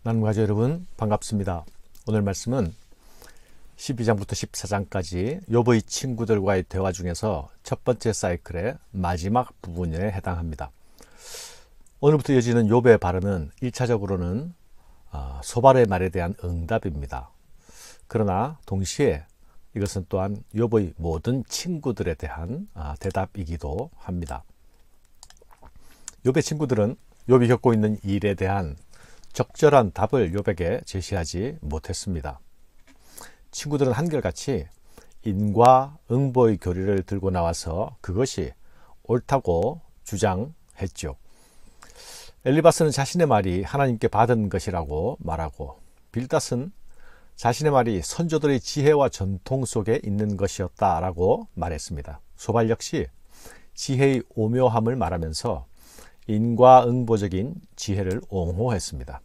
나눔가족 여러분 반갑습니다. 오늘 말씀은 12장부터 14장까지 욥의 친구들과의 대화 중에서 첫 번째 사이클의 마지막 부분에 해당합니다. 오늘부터 이어지는 욥의 발언은 1차적으로는 소발의 말에 대한 응답입니다. 그러나 동시에 이것은 또한 욥의 모든 친구들에 대한 대답이기도 합니다. 욥의 친구들은 욥이 겪고 있는 일에 대한 적절한 답을 욥에게 제시하지 못했습니다. 친구들은 한결같이 인과응보의 교리를 들고 나와서 그것이 옳다고 주장했죠. 엘리바스는 자신의 말이 하나님께 받은 것이라고 말하고, 빌닷은 자신의 말이 선조들의 지혜와 전통 속에 있는 것이었다라고 말했습니다. 소발 역시 지혜의 오묘함을 말하면서 인과응보적인 지혜를 옹호했습니다.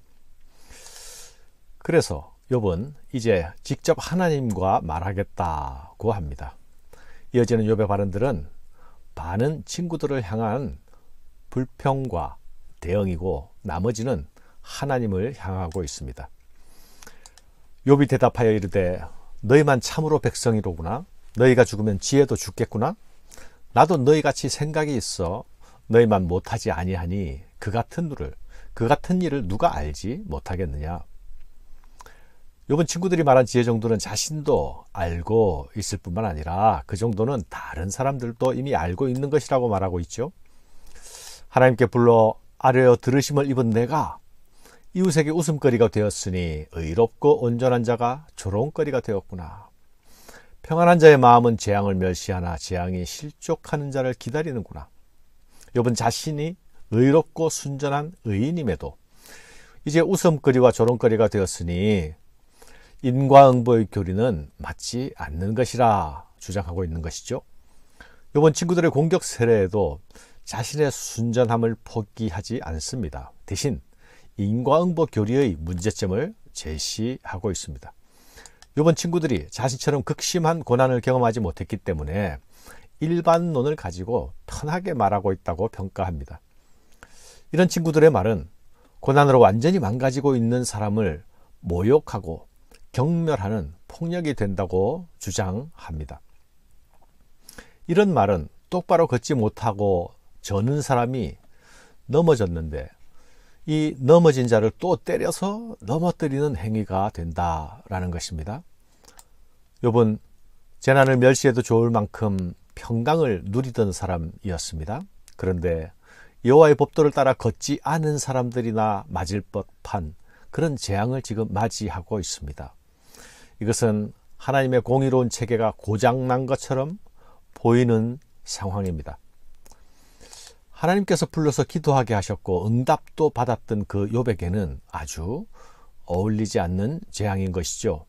그래서 욥은 이제 직접 하나님과 말하겠다고 합니다. 이어지는 욥의 발언들은 반은 친구들을 향한 불평과 대응이고 나머지는 하나님을 향하고 있습니다. 욥이 대답하여 이르되 너희만 참으로 백성이로구나. 너희가 죽으면 지혜도 죽겠구나. 나도 너희같이 생각이 있어 너희만 못하지 아니하니 그 같은 일을 누가 알지 못하겠느냐. 욥은 친구들이 말한 지혜 정도는 자신도 알고 있을 뿐만 아니라 그 정도는 다른 사람들도 이미 알고 있는 것이라고 말하고 있죠. 하나님께 불러 아뢰어 들으심을 입은 내가 이웃에게 웃음거리가 되었으니 의롭고 온전한 자가 조롱거리가 되었구나. 평안한 자의 마음은 재앙을 멸시하나 재앙이 실족하는 자를 기다리는구나. 욥은 자신이 의롭고 순전한 의인임에도 이제 웃음거리와 조롱거리가 되었으니 인과응보의 교리는 맞지 않는 것이라 주장하고 있는 것이죠. 욥은 친구들의 공격 세례에도 자신의 순전함을 포기하지 않습니다. 대신 인과응보 교리의 문제점을 제시하고 있습니다. 욥은 친구들이 자신처럼 극심한 고난을 경험하지 못했기 때문에 일반론을 가지고 편하게 말하고 있다고 평가합니다. 이런 친구들의 말은 고난으로 완전히 망가지고 있는 사람을 모욕하고 경멸하는 폭력이 된다고 주장합니다. 이런 말은 똑바로 걷지 못하고 저는 사람이 넘어졌는데 이 넘어진 자를 또 때려서 넘어뜨리는 행위가 된다라는 것입니다. 욥은 재난을 멸시해도 좋을 만큼 평강을 누리던 사람이었습니다. 그런데 여호와의 법도를 따라 걷지 않은 사람들이나 맞을 법한 그런 재앙을 지금 맞이하고 있습니다. 이것은 하나님의 공의로운 체계가 고장난 것처럼 보이는 상황입니다. 하나님께서 불러서 기도하게 하셨고 응답도 받았던 그 욥에게는 아주 어울리지 않는 재앙인 것이죠.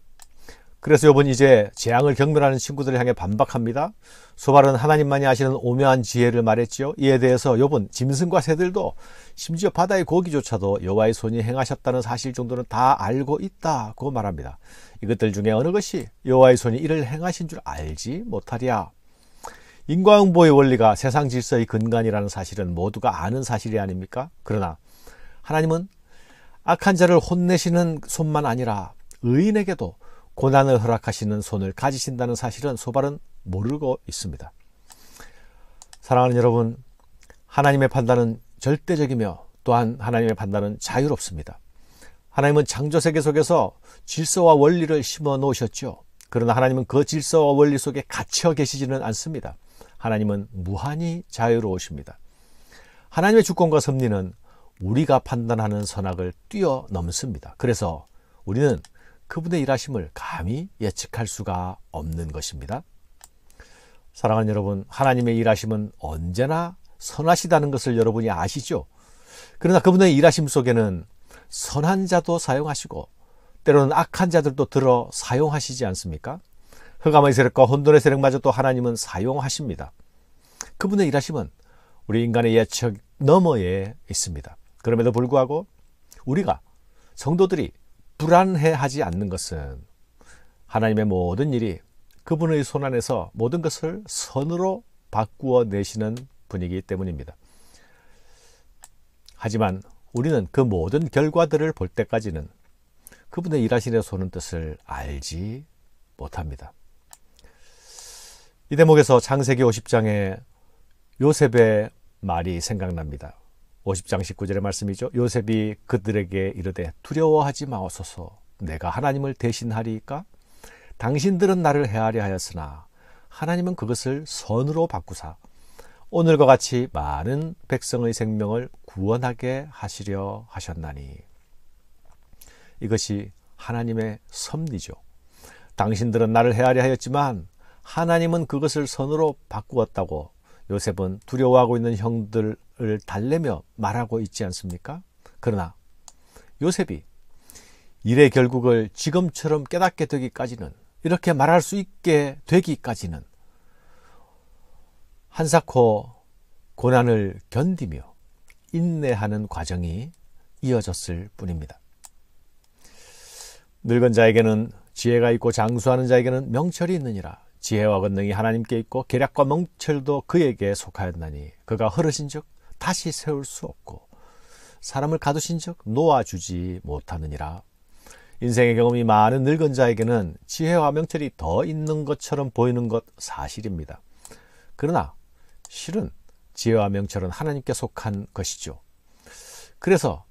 그래서 욥은 이제 재앙을 경멸하는 친구들을 향해 반박합니다. 소발은 하나님만이 아시는 오묘한 지혜를 말했지요. 이에 대해서 욥은 짐승과 새들도 심지어 바다의 고기조차도 여호와의 손이 행하셨다는 사실 정도는 다 알고 있다고 말합니다. 이것들 중에 어느 것이 여호와의 손이 이를 행하신 줄 알지 못하랴. 인과응보의 원리가 세상 질서의 근간이라는 사실은 모두가 아는 사실이 아닙니까? 그러나 하나님은 악한 자를 혼내시는 손만 아니라 의인에게도 고난을 허락하시는 손을 가지신다는 사실은 소발은 모르고 있습니다. 사랑하는 여러분, 하나님의 판단은 절대적이며 또한 하나님의 판단은 자유롭습니다. 하나님은 창조세계 속에서 질서와 원리를 심어 놓으셨죠. 그러나 하나님은 그 질서와 원리 속에 갇혀 계시지는 않습니다. 하나님은 무한히 자유로우십니다. 하나님의 주권과 섭리는 우리가 판단하는 선악을 뛰어넘습니다. 그래서 우리는 그분의 일하심을 감히 예측할 수가 없는 것입니다. 사랑하는 여러분, 하나님의 일하심은 언제나 선하시다는 것을 여러분이 아시죠? 그러나 그분의 일하심 속에는 선한 자도 사용하시고 때로는 악한 자들도 들어 사용하시지 않습니까? 흑암의 세력과 혼돈의 세력마저도 하나님은 사용하십니다. 그분의 일하심은 우리 인간의 예측 너머에 있습니다. 그럼에도 불구하고 우리가 성도들이 불안해하지 않는 것은 하나님의 모든 일이 그분의 손 안에서 모든 것을 선으로 바꾸어 내시는 분이기 때문입니다. 하지만 우리는 그 모든 결과들을 볼 때까지는 그분의 일하시는 손은 뜻을 알지 못합니다. 이 대목에서 창세기 50장에 요셉의 말이 생각납니다. 50장 19절의 말씀이죠. 요셉이 그들에게 이르되 두려워하지 마옵소서. 내가 하나님을 대신하리이까? 당신들은 나를 해하려 하였으나 하나님은 그것을 선으로 바꾸사 오늘과 같이 많은 백성의 생명을 구원하게 하시려 하셨나니. 이것이 하나님의 섭리죠. 당신들은 나를 해하려 하였지만 하나님은 그것을 선으로 바꾸었다고 요셉은 두려워하고 있는 형들을 달래며 말하고 있지 않습니까? 그러나 요셉이 일의 결국을 지금처럼 깨닫게 되기까지는, 이렇게 말할 수 있게 되기까지는 한사코 고난을 견디며 인내하는 과정이 이어졌을 뿐입니다. 늙은 자에게는 지혜가 있고 장수하는 자에게는 명철이 있느니라. 지혜와 권능이 하나님께 있고 계략과 명철도 그에게 속하였나니 그가 흐르신즉 다시 세울 수 없고 사람을 가두신즉 놓아주지 못하느니라. 인생의 경험이 많은 늙은 자에게는 지혜와 명철이 더 있는 것처럼 보이는 것 사실입니다. 그러나 실은 지혜와 명철은 하나님께 속한 것이죠. 그래서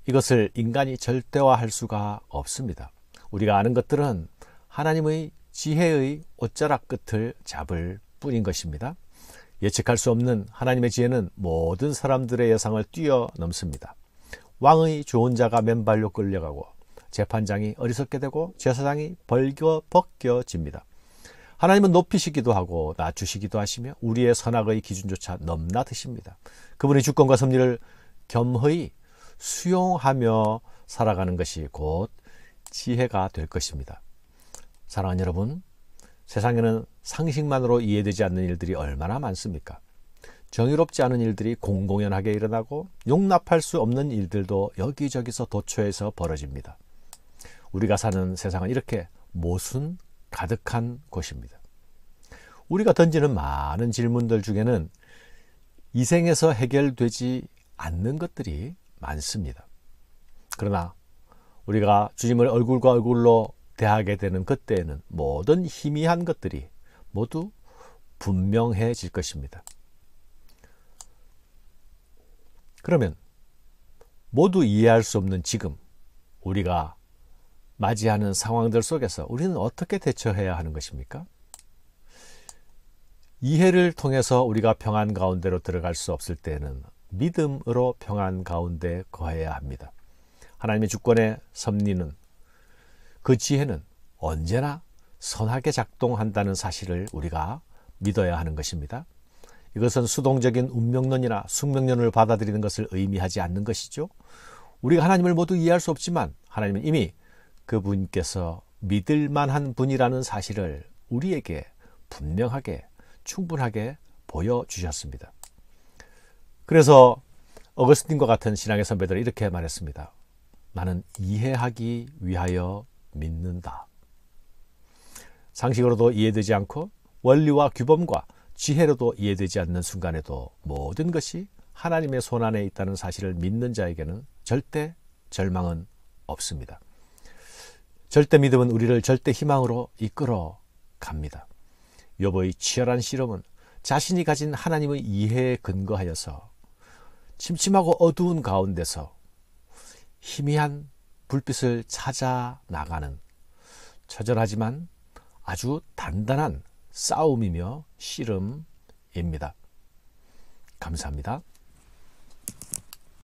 이것을 인간이 절대화할 수가 없습니다. 우리가 아는 것들은 하나님의 지혜의 옷자락 끝을 잡을 뿐인 것입니다. 예측할 수 없는 하나님의 지혜는 모든 사람들의 예상을 뛰어넘습니다. 왕의 좋은 자가 맨발로 끌려가고 재판장이 어리석게 되고 제사장이 벗겨집니다. 하나님은 높이시기도 하고 낮추시기도 하시며 우리의 선악의 기준조차 넘나드십니다. 그분의 주권과 섭리를 겸허히 수용하며 살아가는 것이 곧 지혜가 될 것입니다. 사랑하는 여러분, 세상에는 상식만으로 이해되지 않는 일들이 얼마나 많습니까? 정의롭지 않은 일들이 공공연하게 일어나고 용납할 수 없는 일들도 여기저기서 도처에서 벌어집니다. 우리가 사는 세상은 이렇게 모순 가득한 곳입니다. 우리가 던지는 많은 질문들 중에는 이 생에서 해결되지 않는 것들이 많습니다. 그러나 우리가 주님을 얼굴과 얼굴로 대하게 되는 그때에는 모든 희미한 것들이 모두 분명해질 것입니다. 그러면 모두 이해할 수 없는 지금 우리가 맞이하는 상황들 속에서 우리는 어떻게 대처해야 하는 것입니까? 이해를 통해서 우리가 평안 가운데로 들어갈 수 없을 때는 믿음으로 평안 가운데 거해야 합니다. 하나님의 주권의 섭리는, 그 지혜는 언제나 선하게 작동한다는 사실을 우리가 믿어야 하는 것입니다. 이것은 수동적인 운명론이나 숙명론을 받아들이는 것을 의미하지 않는 것이죠. 우리가 하나님을 모두 이해할 수 없지만 하나님은 이미 그분께서 믿을 만한 분이라는 사실을 우리에게 분명하게 충분하게 보여주셨습니다. 그래서 어거스틴과 같은 신앙의 선배들은 이렇게 말했습니다. 나는 이해하기 위하여 믿는다. 상식으로도 이해되지 않고 원리와 규범과 지혜로도 이해되지 않는 순간에도 모든 것이 하나님의 손안에 있다는 사실을 믿는 자에게는 절대 절망은 없습니다. 절대 믿음은 우리를 절대 희망으로 이끌어 갑니다. 욥의 치열한 실험은 자신이 가진 하나님의 이해에 근거하여서 침침하고 어두운 가운데서 희미한 불빛을 찾아 나가는 처절하지만 아주 단단한 싸움이며 씨름입니다. 감사합니다.